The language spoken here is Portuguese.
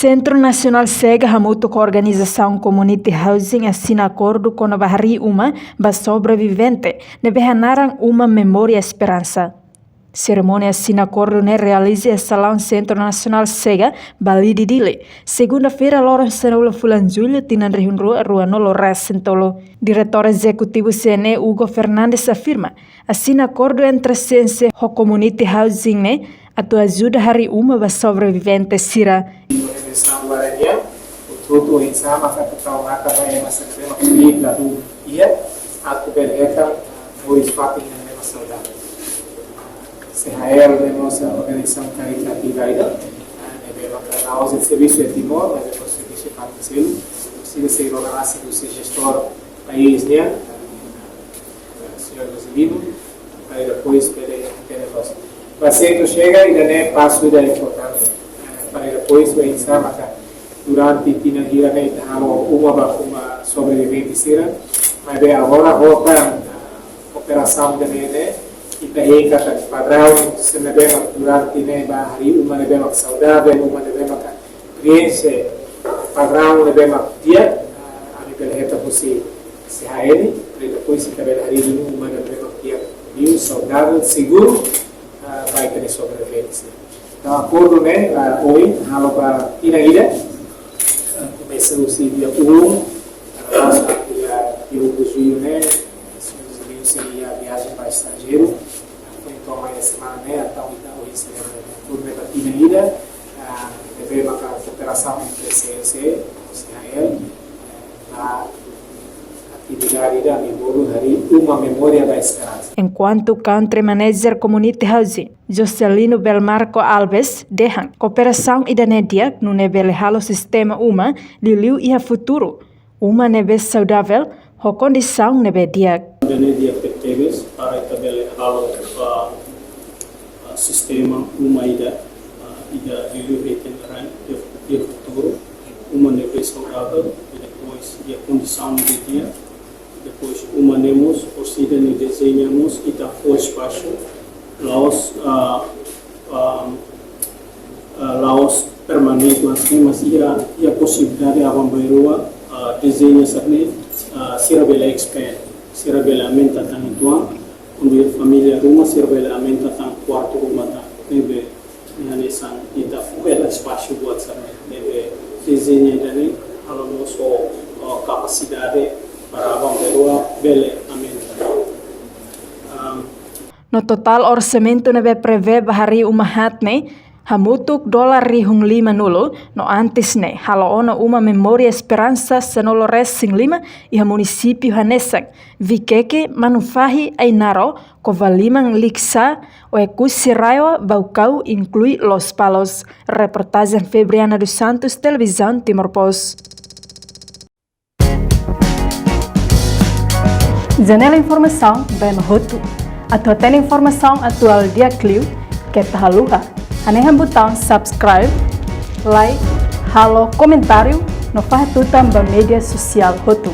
Centro Nacional SEGA hamutu com a organização Community Housing assina acordo com a Bahari Uma ba sobrevivente, nebehanaran uma memória esperança. Cerimônia assina acordo ne realiza em Salão Centro Nacional SEGA, Bali de Dili. Segunda-feira, Loran Senula Fulan Julho, Tinan Rihunru, Ruanolo Resentolo. Diretor executivo CNE, Hugo Fernandes, afirma, assina acordo entre a ciência e a Community Housing ne, atu ajuda hari uma ba sobrevivente sira. Sambaranya untuk insama kata mata bayar masa kerja makhluk lalu ia aku berhutang pois fatin yang masa sudah sehayal demos organização caritativa ida nebe maka aos serviço de Timor mas o serviço parcial se ser organizado do gestor país dia senhor Joselino aí depois pede telefone paciente chega e dá passo da importante para depois vai insama durante tina hira ne halo uma sobrevivente sira mas bem agora volta operação de ne e daí kata padrão se ne bem durante ne bahari uma ne bem saudável uma ne bem experiência padrão ne bem dia a nível reta você se haele depois se cabelo hari uma ne bem dia viu saudável seguro vai ter sobrevivente. Então, acordo, né, hoje, halo para Iraíra, começa o dia 1, a nossa dia do Rio, né, seria a viagem para estrangeiro, então, mais semana, né, então, hoje seria o acordo para Iraíra, deve uma cooperação entre CNC, Israel, a atividade da Mibolo, uma memória da esperança. Enquanto Country Manager Community Housing, Joselino Belmarco Alves, dehan cooperação e danedia no nebele halo sistema uma, liliu e a futuro, uma nebe saudável, ho condição nebe dia. Danedia perteves para tabele halo sistema uma ida liliu retenran e futuro, uma nebe saudável, e depois a condição de dia. Depois humanemos, ou seja, desenhamos e dá o espaço, laos permanente mas e a possibilidade de abambairua desenha sabe serabela expert serabela aumenta tan ituan onde a família ruma serabela aumenta tan quarto ruma tan nebe nanesan e dá o espaço buat sabe nebe desenha dali a nosso capacidade para abambairua bele aumenta. No total orçamento nebe prevê bahari umahat ne hamutuk $5 no antes ne halo uma memória esperança sanolo resing lima e a município hanesang vikeke manufahi ainaro kovalimang liksa o ecusiraio baucau inclui Los Palos. Reportagem Febriana dos Santos, televisão Timor Post. Janela informação bem roto. Atau tem informação atual dia Clio que tahaluha. Anehan botão subscribe, like, halo comentário no fahatutan ba media social hotu.